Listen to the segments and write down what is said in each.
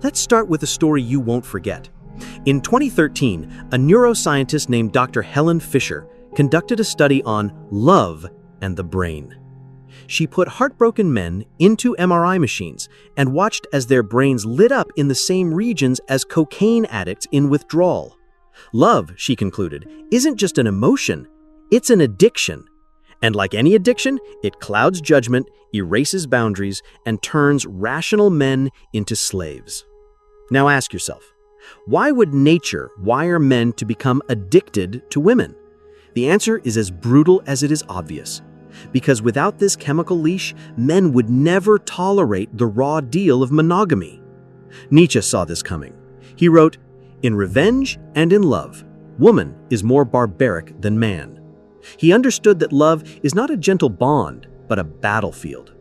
Let's start with a story you won't forget. In 2013, a neuroscientist named Dr. Helen Fisher conducted a study on love and the brain. She put heartbroken men into MRI machines and watched as their brains lit up in the same regions as cocaine addicts in withdrawal. Love, she concluded, isn't just an emotion, it's an addiction. And like any addiction, it clouds judgment, erases boundaries, and turns rational men into slaves. Now ask yourself, why would nature wire men to become addicted to women? The answer is as brutal as it is obvious. Because without this chemical leash, men would never tolerate the raw deal of monogamy. Nietzsche saw this coming. He wrote, "In revenge and in love, woman is more barbaric than man." He understood that love is not a gentle bond, but a battlefield,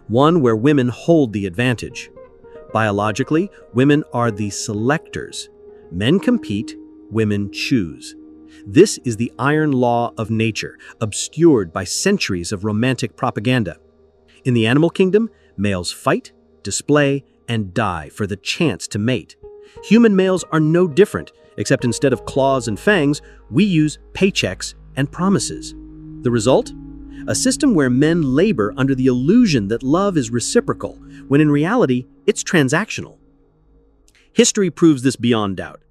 one where women hold the advantage. Biologically, women are the selectors. Men compete, women choose. This is the iron law of nature, obscured by centuries of romantic propaganda. In the animal kingdom, males fight, display, and die for the chance to mate. Human males are no different, except instead of claws and fangs, we use paychecks and promises. The result? A system where men labor under the illusion that love is reciprocal, when in reality, it's transactional. History proves this beyond doubt.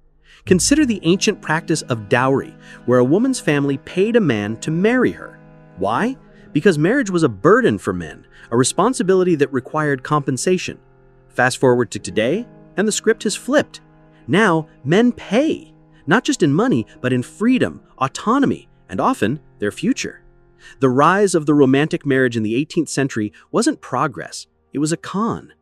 Consider the ancient practice of dowry, where a woman's family paid a man to marry her. Why? Because marriage was a burden for men, a responsibility that required compensation. Fast forward to today, and the script has flipped. Now, men pay, not just in money, but in freedom, autonomy, and often their future. The rise of the romantic marriage in the 18th century wasn't progress, it was a con.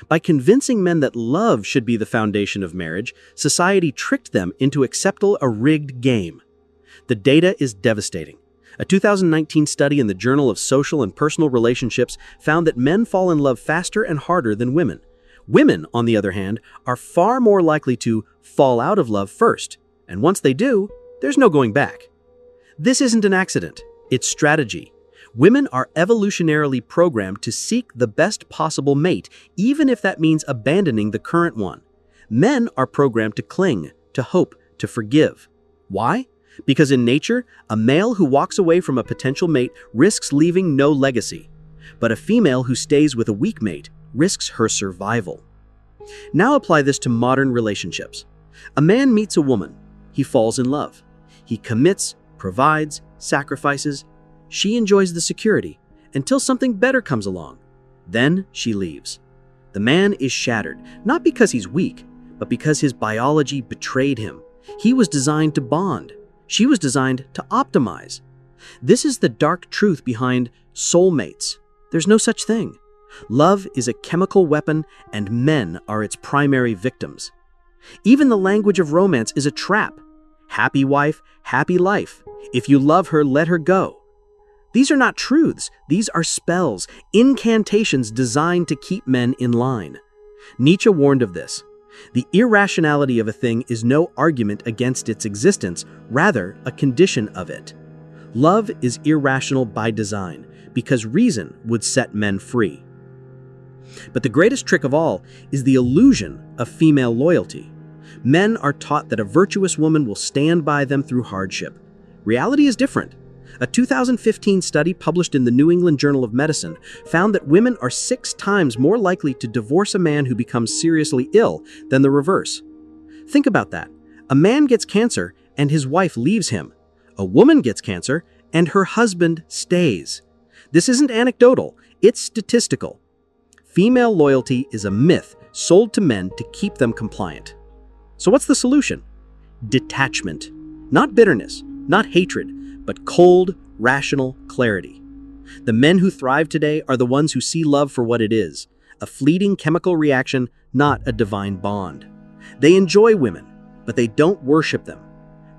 By convincing men that love should be the foundation of marriage, society tricked them into accepting a rigged game. The data is devastating. A 2019 study in the Journal of Social and Personal Relationships found that men fall in love faster and harder than women. Women, on the other hand, are far more likely to fall out of love first, and once they do, there's no going back. This isn't an accident, it's strategy. Women are evolutionarily programmed to seek the best possible mate, even if that means abandoning the current one. Men are programmed to cling, to hope, to forgive. Why? Because in nature, a male who walks away from a potential mate risks leaving no legacy. But a female who stays with a weak mate risks her survival. Now apply this to modern relationships. A man meets a woman. He falls in love. He commits, provides, sacrifices. She enjoys the security until something better comes along. Then she leaves. The man is shattered, not because he's weak, but because his biology betrayed him. He was designed to bond. She was designed to optimize. This is the dark truth behind soulmates. There's no such thing. Love is a chemical weapon, and men are its primary victims. Even the language of romance is a trap. Happy wife, happy life. If you love her, let her go. These are not truths. These are spells, incantations designed to keep men in line. Nietzsche warned of this. The irrationality of a thing is no argument against its existence, rather a condition of it. Love is irrational by design, because reason would set men free. But the greatest trick of all is the illusion of female loyalty. Men are taught that a virtuous woman will stand by them through hardship. Reality is different. A 2015 study published in the New England Journal of Medicine found that women are 6 times more likely to divorce a man who becomes seriously ill than the reverse. Think about that. A man gets cancer and his wife leaves him. A woman gets cancer and her husband stays. This isn't anecdotal, it's statistical. Female loyalty is a myth sold to men to keep them compliant. So what's the solution? Detachment. Not bitterness, not hatred, but cold, rational clarity. The men who thrive today are the ones who see love for what it is, a fleeting chemical reaction, not a divine bond. They enjoy women, but they don't worship them.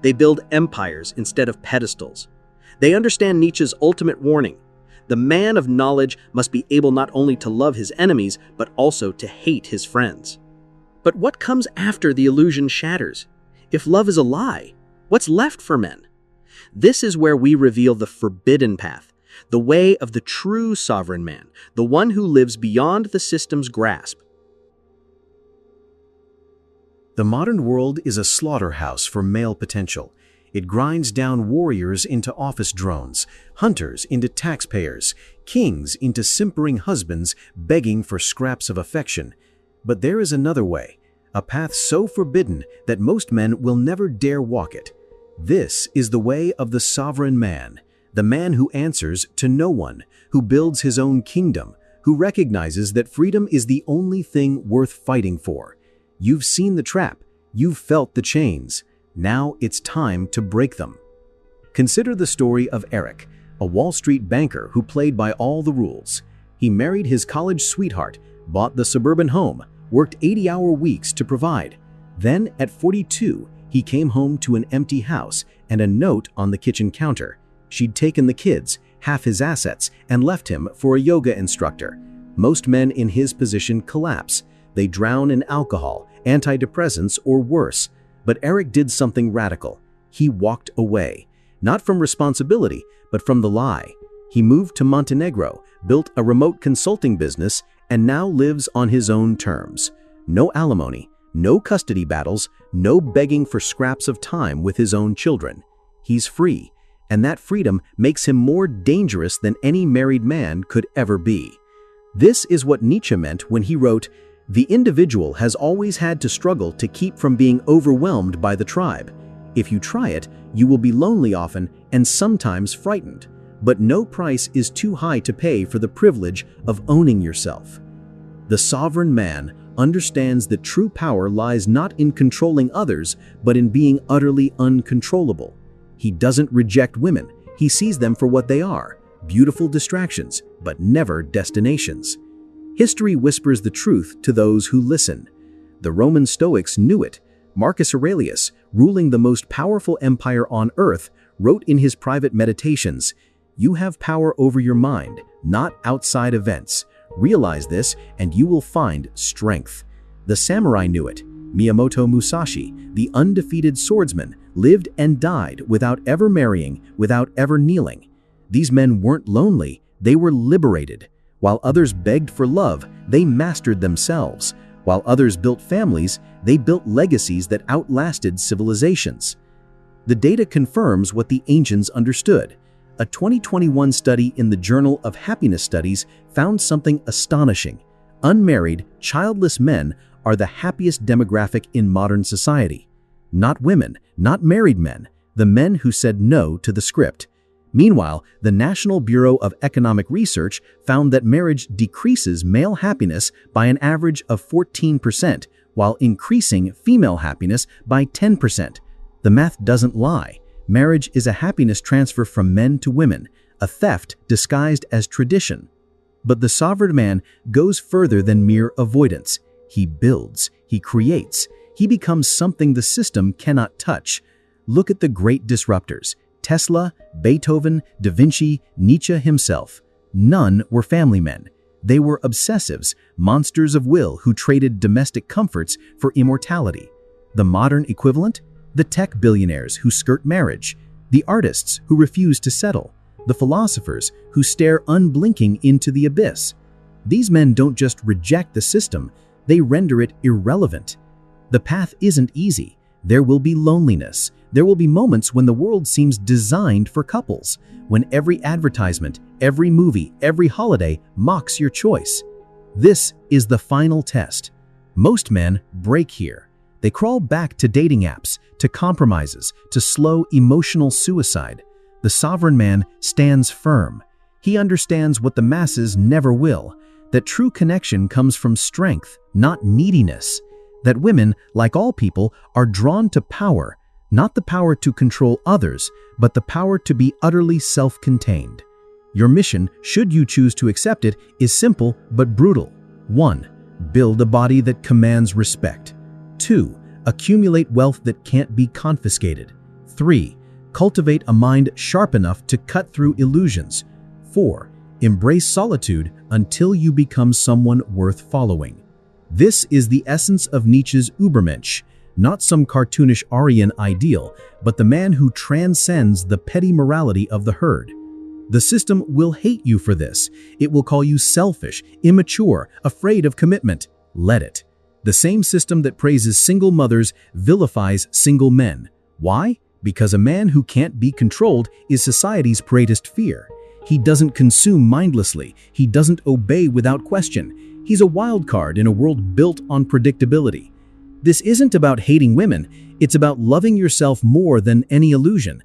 They build empires instead of pedestals. They understand Nietzsche's ultimate warning. The man of knowledge must be able not only to love his enemies, but also to hate his friends. But what comes after the illusion shatters? If love is a lie, what's left for men? This is where we reveal the forbidden path, the way of the true sovereign man, the one who lives beyond the system's grasp. The modern world is a slaughterhouse for male potential. It grinds down warriors into office drones, hunters into taxpayers, kings into simpering husbands begging for scraps of affection. But there is another way, a path so forbidden that most men will never dare walk it. This is the way of the sovereign man, the man who answers to no one, who builds his own kingdom, who recognizes that freedom is the only thing worth fighting for. You've seen the trap, you've felt the chains. Now it's time to break them. Consider the story of Eric, a Wall Street banker who played by all the rules. He married his college sweetheart, bought the suburban home, worked 80-hour weeks to provide. Then, at 42, he came home to an empty house and a note on the kitchen counter. She'd taken the kids, half his assets, and left him for a yoga instructor. Most men in his position collapse. They drown in alcohol, antidepressants, or worse. But Eric did something radical. He walked away, not from responsibility, but from the lie. He moved to Montenegro, built a remote consulting business, and now lives on his own terms. No alimony, no custody battles, no begging for scraps of time with his own children. He's free, and that freedom makes him more dangerous than any married man could ever be. This is what Nietzsche meant when he wrote, "The individual has always had to struggle to keep from being overwhelmed by the tribe. If you try it, you will be lonely often and sometimes frightened. But no price is too high to pay for the privilege of owning yourself." The sovereign man understands that true power lies not in controlling others, but in being utterly uncontrollable. He doesn't reject women. He sees them for what they are, beautiful distractions, but never destinations. History whispers the truth to those who listen. The Roman Stoics knew it. Marcus Aurelius, ruling the most powerful empire on earth, wrote in his private meditations, "You have power over your mind, not outside events. Realize this and you will find strength." The samurai knew it. Miyamoto Musashi, the undefeated swordsman, lived and died without ever marrying, without ever kneeling. These men weren't lonely, they were liberated. While others begged for love, they mastered themselves. While others built families, they built legacies that outlasted civilizations. The data confirms what the ancients understood. A 2021 study in the Journal of Happiness Studies found something astonishing. Unmarried, childless men are the happiest demographic in modern society. Not women, not married men, the men who said no to the script. Meanwhile, the National Bureau of Economic Research found that marriage decreases male happiness by an average of 14%, while increasing female happiness by 10%. The math doesn't lie. Marriage is a happiness transfer from men to women, a theft disguised as tradition. But the sovereign man goes further than mere avoidance. He builds, he creates, he becomes something the system cannot touch. Look at the great disruptors. Tesla, Beethoven, Da Vinci, Nietzsche himself. None were family men. They were obsessives, monsters of will who traded domestic comforts for immortality. The modern equivalent? The tech billionaires who skirt marriage, the artists who refuse to settle, the philosophers who stare unblinking into the abyss. These men don't just reject the system, they render it irrelevant. The path isn't easy. There will be loneliness. There will be moments when the world seems designed for couples, when every advertisement, every movie, every holiday mocks your choice. This is the final test. Most men break here. They crawl back to dating apps, to compromises, to slow emotional suicide. The sovereign man stands firm. He understands what the masses never will, that true connection comes from strength, not neediness. That women, like all people, are drawn to power, not the power to control others, but the power to be utterly self-contained. Your mission, should you choose to accept it, is simple but brutal. 1. Build a body that commands respect. 2. Accumulate wealth that can't be confiscated. 3. Cultivate a mind sharp enough to cut through illusions. 4. Embrace solitude until you become someone worth following. This is the essence of Nietzsche's Übermensch, not some cartoonish Aryan ideal, but the man who transcends the petty morality of the herd. The system will hate you for this. It will call you selfish, immature, afraid of commitment. Let it. The same system that praises single mothers vilifies single men. Why? Because a man who can't be controlled is society's greatest fear. He doesn't consume mindlessly. He doesn't obey without question. He's a wild card in a world built on predictability. This isn't about hating women. It's about loving yourself more than any illusion.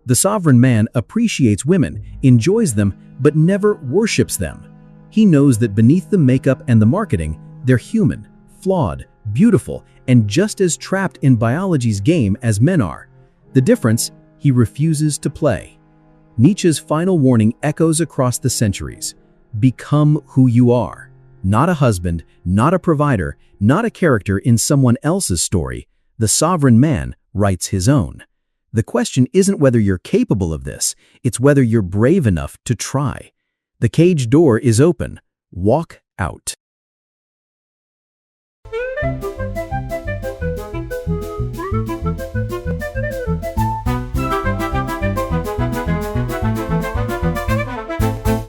The sovereign man appreciates women, enjoys them, but never worships them. He knows that beneath the makeup and the marketing, they're human, flawed, beautiful, and just as trapped in biology's game as men are. The difference, he refuses to play. Nietzsche's final warning echoes across the centuries. Become who you are. Not a husband, not a provider, not a character in someone else's story. The sovereign man writes his own. The question isn't whether you're capable of this, it's whether you're brave enough to try. The cage door is open. Walk out.